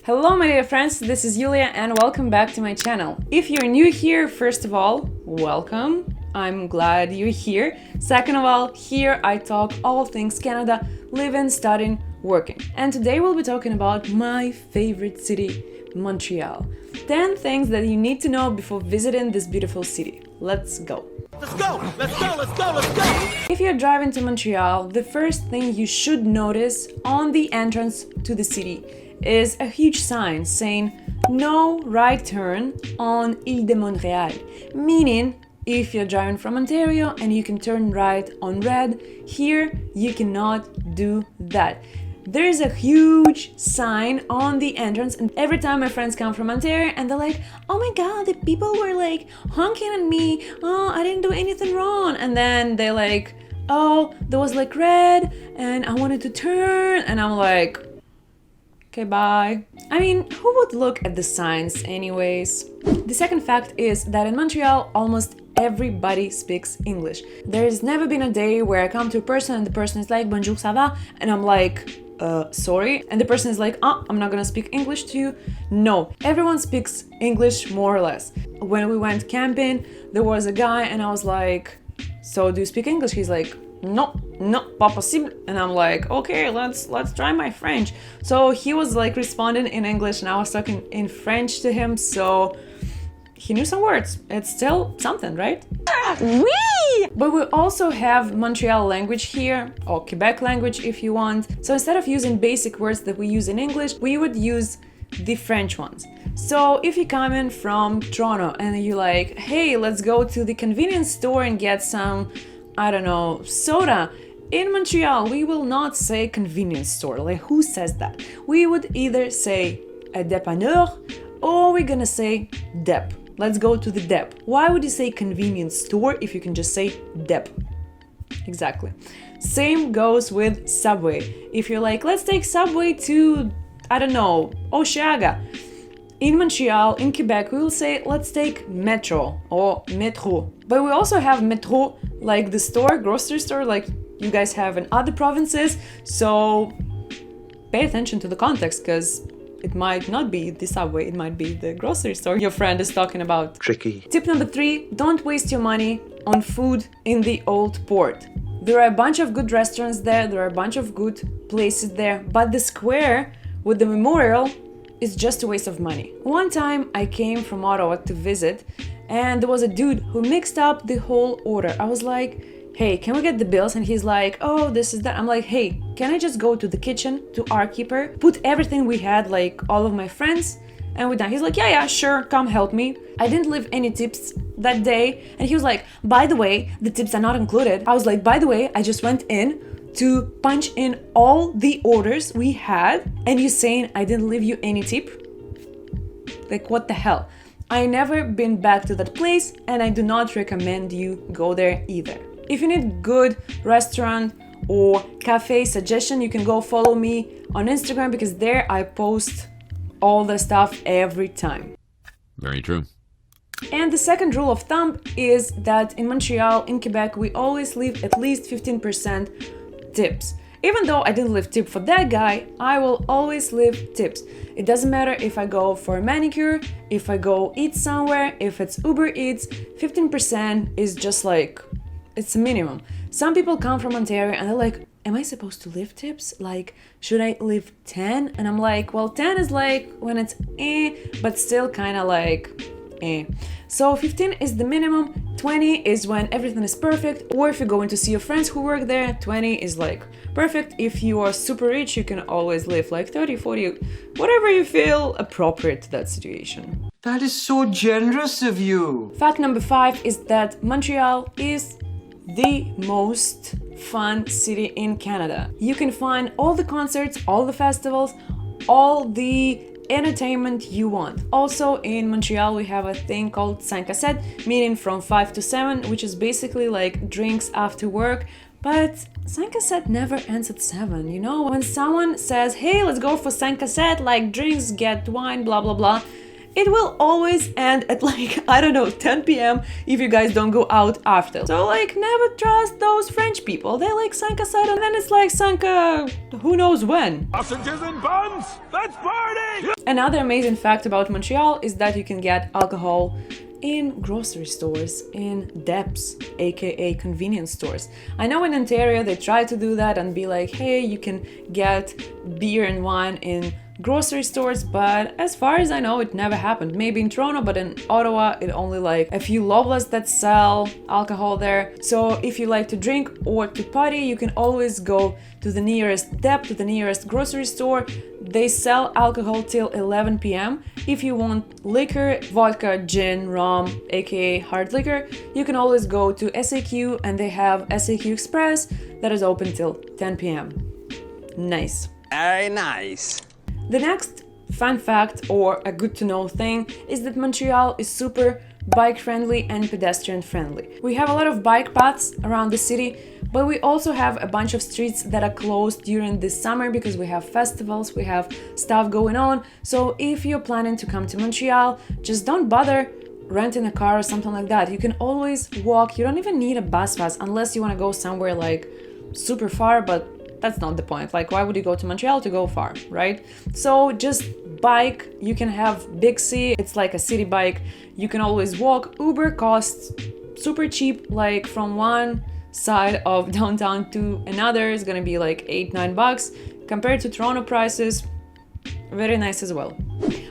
Hello my dear friends, this is Yulia and welcome back to my channel. If you're new here, first of all, welcome. I'm glad you're here. Second of all, here I talk all things Canada, living, studying, working. And today we'll be talking about my favorite city, Montreal. 10 things that you need to know before visiting this beautiful city. Let's go! Let's go! Let's go! Let's go! Let's go! If you're driving to Montreal, the first thing you should notice on the entrance to the city is a huge sign saying no right turn on Ile de Montréal, meaning if you're driving from Ontario and you can turn right on red, here you cannot do that. There's a huge sign on the entrance, and every time my friends come from Ontario and they're like, oh my god, the people were like honking at me, oh, I didn't do anything wrong, and then they're like, oh, there was like red and I wanted to turn, and I'm like, okay, bye. I mean, who would look at the signs anyways? The second fact is that in Montreal, almost everybody speaks English. There's never been a day where I come to a person and the person is like, bonjour, ça va? And I'm like, sorry. And the person is like, I'm not gonna speak English to you. No, everyone speaks English more or less. When we went camping, there was a guy and I was like, so do you speak English? He's like, no, pas possible. And I'm like, okay, let's try my French. So he was like responding in English and I was talking in French to him, so he knew some words. It's still something, right? Oui! But we also have Montreal language here, or Quebec language if you want. So instead of using basic words that we use in English, we would use the French ones. So if you come in from Toronto and you're like, hey, let's go to the convenience store and get some, I don't know, soda. In Montreal, we will not say convenience store. Like, who says that? We would either say a dépanneur or we're gonna say dep. Let's go to the dep. Why would you say convenience store if you can just say dep? Exactly. Same goes with subway. If you're like, let's take subway to, I don't know, Oshiaga. In Montreal, in Quebec, we will say, let's take metro or métro. But we also have métro, like the store, grocery store, like you guys have in other provinces. So pay attention to the context, because it might not be the subway, it might be the grocery store your friend is talking about. Tricky. Tip number 3, don't waste your money on food in the old port. There are a bunch of good restaurants there are a bunch of good places there, but the square with the memorial is just a waste of money. One time I came from Ottawa to visit and there was a dude who mixed up the whole order. I was like, hey, can we get the bills? And he's like, oh, this is that. I'm like, hey, can I just go to the kitchen, to our keeper, put everything we had, like all of my friends, and we're done. He's like, yeah, sure, come help me. I didn't leave any tips that day. And he was like, by the way, the tips are not included. I was like, by the way, I just went in to punch in all the orders we had, and you saying I didn't leave you any tip? Like, what the hell? I never been back to that place, and I do not recommend you go there either. If you need good restaurant or cafe suggestion, you can go follow me on Instagram, because there I post all the stuff every time. Very true. And the second rule of thumb is that in Montreal, in Quebec, we always leave at least 15% tips. Even though I didn't leave tip for that guy, I will always leave tips. It doesn't matter if I go for a manicure, if I go eat somewhere, if it's Uber Eats, 15% is just like, it's a minimum. Some people come from Ontario and they're like, am I supposed to leave tips? Like, should I leave 10? And I'm like, well, 10 is like when it's but still kind of like So 15 is the minimum, 20 is when everything is perfect, or if you're going to see your friends who work there, 20 is like perfect. If you are super rich, you can always live like 30, 40, whatever you feel appropriate to that situation. That is so generous of you. Fact number 5 is that Montreal is the most fun city in Canada. You can find all the concerts, all the festivals, all the entertainment you want. Also in Montreal we have a thing called 5 à 7, meaning from 5 to 7, which is basically like drinks after work. But 5 à 7 never ends at 7, you know? When someone says, hey, let's go for 5 à 7, like drinks, get wine, blah blah blah, it will always end at like, I don't know, 10 p.m. if you guys don't go out after. So like, never trust those French people. They like 5 7 and then it's like 5 who knows when. Sausages and buns! Let's party! Another amazing fact about Montreal is that you can get alcohol in grocery stores, in depths, aka convenience stores. I know in Ontario they try to do that and be like, hey, you can get beer and wine in grocery stores, but as far as I know, it never happened. Maybe in Toronto, but in Ottawa, it only like a few Loblaws that sell alcohol there. So if you like to drink or to party, you can always go to the nearest dep, to the nearest grocery store. They sell alcohol till 11 p.m. If you want liquor, vodka, gin, rum, aka hard liquor, you can always go to SAQ, and they have SAQ Express that is open till 10 p.m. Nice. Very nice. The next fun fact or a good to know thing is that Montreal is super bike friendly and pedestrian friendly. We have a lot of bike paths around the city, but we also have a bunch of streets that are closed during the summer because we have festivals, we have stuff going on. So if you're planning to come to Montreal, just don't bother renting a car or something like that. You can always walk. You don't even need a bus pass unless you want to go somewhere like super far, but that's not the point. Like, why would you go to Montreal to go far, right? So just bike. You can have Bixi. It's like a city bike. You can always walk. Uber costs super cheap, like from one side of downtown to another is gonna be like $8-9 compared to Toronto prices. Very nice as well.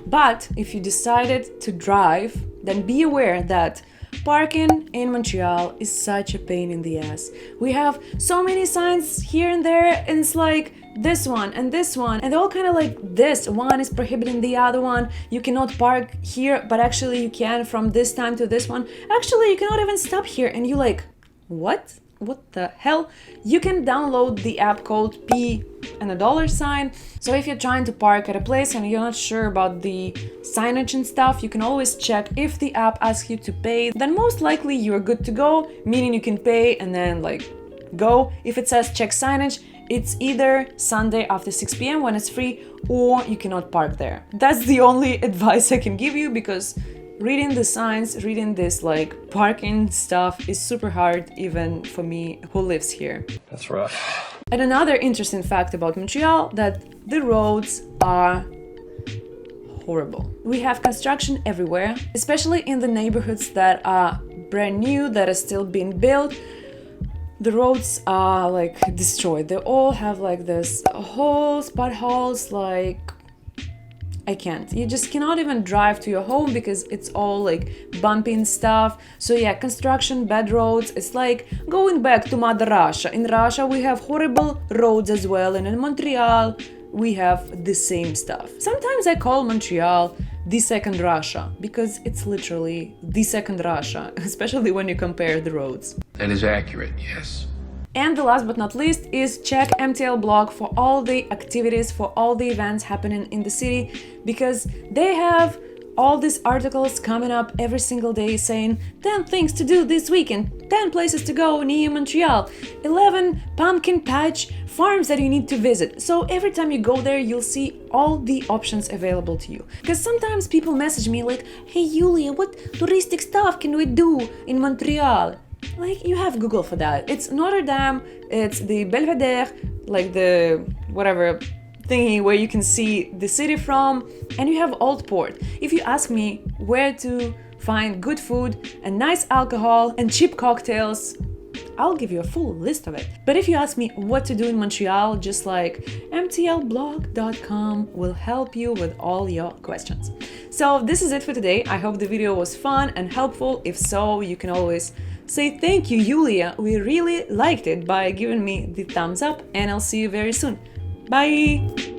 But if you decided to drive, then be aware that parking in Montreal is such a pain in the ass. We have so many signs here and there, and it's like this one, and they're all kind of like this. One is prohibiting the other one. You cannot park here, but actually you can from this time to this one. Actually, you cannot even stop here, and you like, what? What the hell? You can download the app called P and a dollar sign. So if you're trying to park at a place and you're not sure about the signage and stuff, you can always check if the app asks you to pay. Then most likely you're good to go, meaning you can pay and then like go. If it says check signage, it's either Sunday after 6 p.m. when it's free, or you cannot park there. That's the only advice I can give you, because reading the signs, reading this like parking stuff is super hard, even for me who lives here. That's rough. And another interesting fact about Montreal, that the roads are horrible. We have construction everywhere, especially in the neighborhoods that are brand new, that are still being built. The roads are like destroyed. They all have like this holes, potholes, like I can't. You just cannot even drive to your home because it's all like bumpy and stuff. So yeah, construction, bad roads. It's like going back to Mother Russia. In Russia, we have horrible roads as well. And in Montreal, we have the same stuff. Sometimes I call Montreal the second Russia because it's literally the second Russia, especially when you compare the roads. That is accurate, yes. And the last but not least is check MTL blog for all the activities, for all the events happening in the city, because they have all these articles coming up every single day saying 10 things to do this weekend, 10 places to go near Montreal, 11 pumpkin patch farms that you need to visit. So every time you go there, you'll see all the options available to you. Because sometimes people message me like, hey Yulia, what touristic stuff can we do in Montreal? Like, you have Google for that. It's Notre Dame, it's the Belvedere, like the whatever thingy where you can see the city from, and you have Old Port. If you ask me where to find good food and nice alcohol and cheap cocktails, I'll give you a full list of it. But if you ask me what to do in Montreal, just like mtlblog.com will help you with all your questions. So this is it for today. I hope the video was fun and helpful. If so, you can always say thank you, Yulia. We really liked it by giving me the thumbs up, and I'll see you very soon. Bye!